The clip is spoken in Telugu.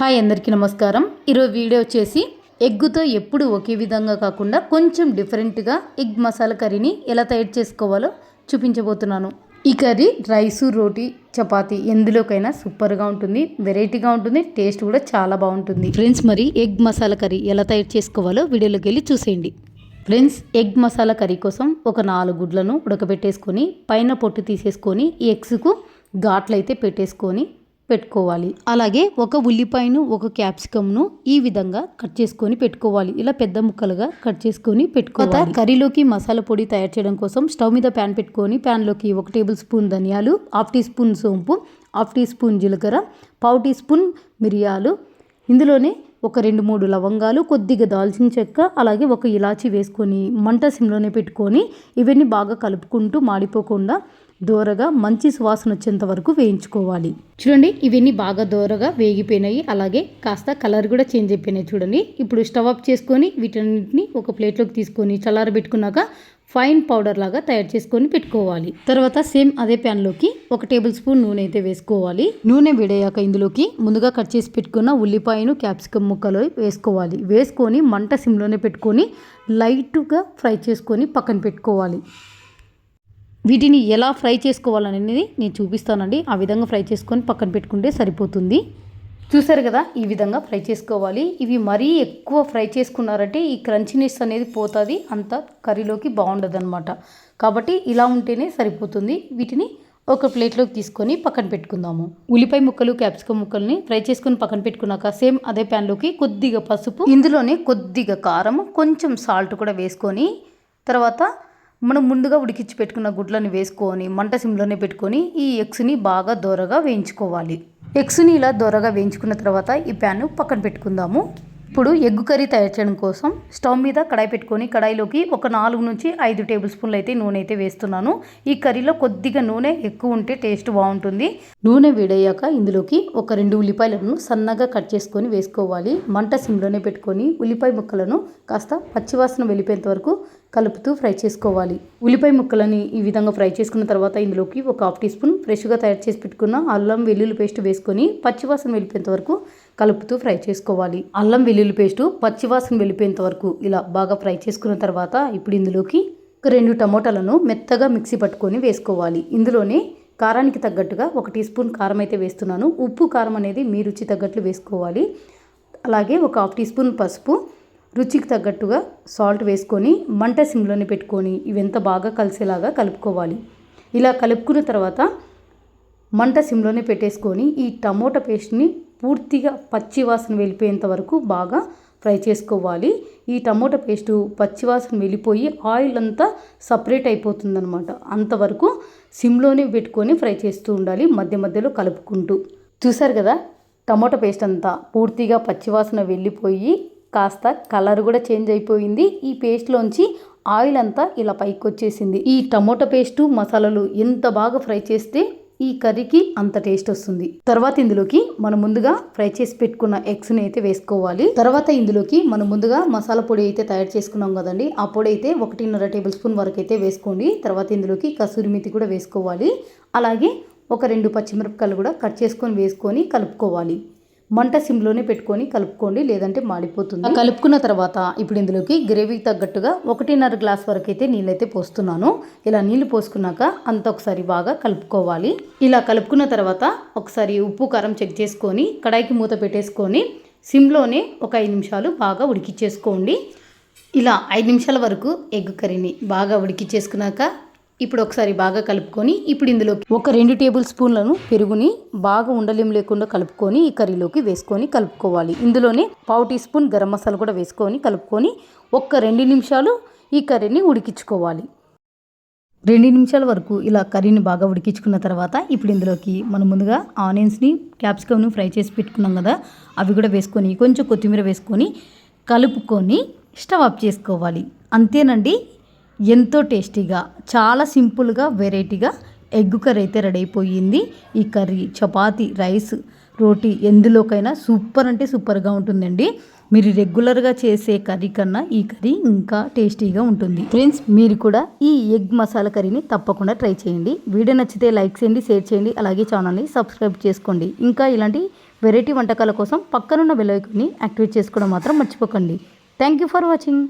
హాయ్ అందరికీ నమస్కారం. ఈరోజు వీడియో వచ్చేసి ఎగ్గుతో ఎప్పుడు ఒకే విధంగా కాకుండా కొంచెం డిఫరెంట్గా ఎగ్ మసాలా కర్రీని ఎలా తయారు చేసుకోవాలో చూపించబోతున్నాను. ఈ కర్రీ రైసు, రోటీ, చపాతీ ఎందులోకైనా సూపర్గా ఉంటుంది, వెరైటీగా ఉంటుంది, టేస్ట్ కూడా చాలా బాగుంటుంది. ఫ్రెండ్స్, మరి ఎగ్ మసాలా కర్రీ ఎలా తయారు చేసుకోవాలో వీడియోలోకి వెళ్ళి చూసేయండి. ఫ్రెండ్స్, ఎగ్ మసాలా కర్రీ కోసం ఒక 4 గుడ్లను ఉడకబెట్టేసుకొని పైన పొట్టు తీసేసుకొని ఈ ఎగ్స్కు ఘాట్లు అయితే పెట్టుకోవాలి. అలాగే ఒక ఉల్లిపాయను, ఒక క్యాప్సికమ్ను ఈ విధంగా కట్ చేసుకొని పెట్టుకోవాలి. ఇలా పెద్ద ముక్కలుగా కట్ చేసుకొని పెట్టుకోవాలి. కర్రీలోకి మసాలా పొడి తయారు చేయడం కోసం స్టవ్ మీద ప్యాన్ పెట్టుకొని ప్యాన్లోకి 1 టేబుల్ స్పూన్ ధనియాలు, 1/2 టీ స్పూన్ సోంపు, 1/2 టీ స్పూన్ జీలకర్ర, 1/2 టీ స్పూన్ మిరియాలు, ఇందులోనే ఒక 2-3 లవంగాలు, కొద్దిగా దాల్చిన చెక్క, అలాగే ఒక ఇలాచి వేసుకొని మంట సిమ్లోనే పెట్టుకొని ఇవన్నీ బాగా కలుపుకుంటూ మాడిపోకుండా దోరగా మంచి సువాసన వచ్చేంత వరకు వేయించుకోవాలి. చూడండి, ఇవన్నీ బాగా దోరగా వేగిపోయినాయి, అలాగే కాస్త కలర్ కూడా చేంజ్ అయిపోయినాయి. చూడండి, ఇప్పుడు స్టవ్ ఆఫ్ చేసుకొని వీటన్నిటిని ఒక ప్లేట్లోకి తీసుకొని చల్లారబెట్టుకున్నాక ఫైన్ పౌడర్ లాగా తయారు చేసుకొని పెట్టుకోవాలి. తర్వాత సేమ్ అదే ప్యాన్లోకి 1 టేబుల్ స్పూన్ నూనె అయితే వేసుకోవాలి. నూనె వేడయ్యాక ఇందులోకి ముందుగా కట్ చేసి పెట్టుకున్న ఉల్లిపాయను, క్యాప్సికమ్ ముక్కలు వేసుకోవాలి. వేసుకొని మంట సిమ్లోనే పెట్టుకొని లైట్గా ఫ్రై చేసుకొని పక్కన పెట్టుకోవాలి. వీటిని ఎలా ఫ్రై చేసుకోవాలనేది నేను చూపిస్తానండి. ఆ విధంగా ఫ్రై చేసుకొని పక్కన పెట్టుకుంటే సరిపోతుంది. చూసారు కదా, ఈ విధంగా ఫ్రై చేసుకోవాలి. ఇవి మరీ ఎక్కువ ఫ్రై చేసుకున్నారంటే ఈ క్రంచినెస్ అనేది పోతుంది, అంత కర్రీలోకి బాగుండదు అనమాట. కాబట్టి ఇలా ఉంటేనే సరిపోతుంది. వీటిని ఒక ప్లేట్లోకి తీసుకొని పక్కన పెట్టుకుందాము. ఉల్లిపాయ ముక్కలు, క్యాప్సికమ్ ముక్కల్ని ఫ్రై చేసుకొని పక్కన పెట్టుకున్నాక సేమ్ అదే ప్యాన్లోకి కొద్దిగా పసుపు, ఇందులోనే కొద్దిగా కారం, కొంచెం సాల్ట్ కూడా వేసుకొని తర్వాత మనం ముందుగా ఉడికించి పెట్టుకున్న గుడ్లను వేసుకొని మంట సిమ్లోనే పెట్టుకొని ఈ ఎగ్స్ని బాగా దోరగా వేయించుకోవాలి. ఎగ్స్ని ఇలా దోరగా వేయించుకున్న తర్వాత ఈ ప్యాన్ పక్కన పెట్టుకుందాము. ఇప్పుడు ఎగ్ కర్రీ తయారు చేయడం కోసం స్టవ్ మీద కడాయి పెట్టుకొని కడాయిలోకి ఒక 4 నుంచి 5 టేబుల్ స్పూన్లు అయితే నూనె అయితే వేస్తున్నాను. ఈ కర్రీలో కొద్దిగా నూనె ఎక్కువ ఉంటే టేస్ట్ బాగుంటుంది. నూనె వేడయ్యాక ఇందులోకి ఒక 2 ఉల్లిపాయలను సన్నగా కట్ చేసుకొని వేసుకోవాలి. మంట సిమ్లోనే పెట్టుకొని ఉల్లిపాయ ముక్కలను కాస్త పచ్చివాసన వెళ్ళిపోయేంత వరకు కలుపుతూ ఫ్రై చేసుకోవాలి. ఉల్లిపాయ ముక్కలని ఈ విధంగా ఫ్రై చేసుకున్న తర్వాత ఇందులోకి ఒక 1/2 టీ స్పూన్ ఫ్రెష్గా తయారు చేసి పెట్టుకున్న అల్లం వెల్లుల్లి పేస్ట్ వేసుకొని పచ్చివాసన వెళ్ళిపోయేంత వరకు కలుపుతూ ఫ్రై చేసుకోవాలి. అల్లం వెల్లుల్లి పేస్టు పచ్చివాసన వెళ్ళిపోయేంత వరకు ఇలా బాగా ఫ్రై చేసుకున్న తర్వాత ఇప్పుడు ఇందులోకి ఒక 2 టమోటాలను మెత్తగా మిక్సీ పట్టుకొని వేసుకోవాలి. ఇందులోనే కారానికి తగ్గట్టుగా 1 టీ స్పూన్ కారం అయితే వేస్తున్నాను. ఉప్పు, కారం అనేది మీ రుచి తగ్గట్లు వేసుకోవాలి. అలాగే ఒక 1/2 టీ స్పూన్ పసుపు, రుచికి తగ్గట్టుగా సాల్ట్ వేసుకొని మంట సిమ్లోనే పెట్టుకొని ఇవంతా బాగా కలిసేలాగా కలుపుకోవాలి. ఇలా కలుపుకున్న తర్వాత మంట సిమ్లోనే పెట్టేసుకొని ఈ టమోటా పేస్ట్ని పూర్తిగా పచ్చివాసన వెళ్ళిపోయేంత వరకు బాగా ఫ్రై చేసుకోవాలి. ఈ టమోటా పేస్టు పచ్చివాసన వెళ్ళిపోయి ఆయిల్ అంతా సపరేట్ అయిపోతుందన్నమాట. అంతవరకు సిమ్లోనే పెట్టుకొని ఫ్రై చేస్తూ ఉండాలి, మధ్య మధ్యలో కలుపుకుంటూ. చూసారు కదా, టమోటా పేస్ట్ అంతా పూర్తిగా పచ్చివాసన వెళ్ళిపోయి కాస్త కలర్ కూడా చేంజ్ అయిపోయింది. ఈ పేస్ట్లోంచి ఆయిల్ అంతా ఇలా పైకి వచ్చేసింది. ఈ టమోటా పేస్టు, మసాలాలు ఎంత బాగా ఫ్రై చేస్తే ఈ కర్రీకి అంత టేస్ట్ వస్తుంది. తర్వాత ఇందులోకి మనం ముందుగా ఫ్రై చేసి పెట్టుకున్న ఎగ్స్ని అయితే వేసుకోవాలి. తర్వాత ఇందులోకి మనం ముందుగా మసాలా పొడి అయితే తయారు చేసుకున్నాం కదండి, ఆ పొడి అయితే 1.5 టేబుల్ స్పూన్ వరకు అయితే వేసుకోండి. తర్వాత ఇందులోకి కసూరి మేతి కూడా వేసుకోవాలి. అలాగే ఒక 2 పచ్చిమిరపకాయలు కూడా కట్ చేసుకొని వేసుకొని కలుపుకోవాలి. మంట సిమ్లోనే పెట్టుకొని కలుపుకోండి, లేదంటే మాడిపోతుంది. కలుపుకున్న తర్వాత ఇప్పుడు ఇందులోకి గ్రేవీకి తగ్గట్టుగా 1.5 గ్లాస్ వరకు అయితే నీళ్ళైతే పోస్తున్నాను. ఇలా నీళ్లు పోసుకున్నాక అంత ఒకసారి బాగా కలుపుకోవాలి. ఇలా కలుపుకున్న తర్వాత ఒకసారి ఉప్పు, కారం చెక్ చేసుకొని కడాయికి మూత పెట్టేసుకొని సిమ్లోనే ఒక 5 నిమిషాలు బాగా ఉడికిచ్చేసుకోండి. ఇలా 5 నిమిషాల వరకు ఎగ్ కర్రీని బాగా ఉడికిచ్చేసుకున్నాక ఇప్పుడు ఒకసారి బాగా కలుపుకొని ఇప్పుడు ఇందులోకి ఒక 2 టేబుల్ స్పూన్లను పెరుగుని బాగా ఉండలేం లేకుండా కలుపుకొని ఈ కర్రీలోకి వేసుకొని కలుపుకోవాలి. ఇందులోనే 1/2 టీ స్పూన్ గరం మసాలా కూడా వేసుకొని కలుపుకొని ఒక 2 నిమిషాలు ఈ కర్రీని ఉడికించుకోవాలి. 2 నిమిషాల వరకు ఇలా కర్రీని బాగా ఉడికించుకున్న తర్వాత ఇప్పుడు ఇందులోకి మనం ముందుగా ఆనియన్స్ని, క్యాప్సికమ్ని ఫ్రై చేసి పెట్టుకున్నాం కదా, అవి కూడా వేసుకొని కొంచెం కొత్తిమీర వేసుకొని కలుపుకొని స్టవ్ ఆఫ్ చేసుకోవాలి. అంతేనండి, ఎంతో టేస్టీగా, చాలా సింపుల్గా, వెరైటీగా ఎగ్ కర్రీ అయితే రెడీ అయిపోయింది. ఈ కర్రీ చపాతీ, రైస్, రోటీ ఎందులోకైనా సూపర్ అంటే సూపర్గా ఉంటుందండి. మీరు రెగ్యులర్గా చేసే కర్రీ కన్నా ఈ కర్రీ ఇంకా టేస్టీగా ఉంటుంది. ఫ్రెండ్స్, మీరు కూడా ఈ ఎగ్ మసాలా కర్రీని తప్పకుండా ట్రై చేయండి. వీడియో నచ్చితే లైక్ చేయండి, షేర్ చేయండి, అలాగే ఛానల్ని సబ్స్క్రైబ్ చేసుకోండి. ఇంకా ఇలాంటి వెరైటీ వంటకాల కోసం పక్కనున్న బెల్ ఐకాన్ని యాక్టివేట్ చేసుకోవడం మాత్రం మర్చిపోకండి. Thank you for watching.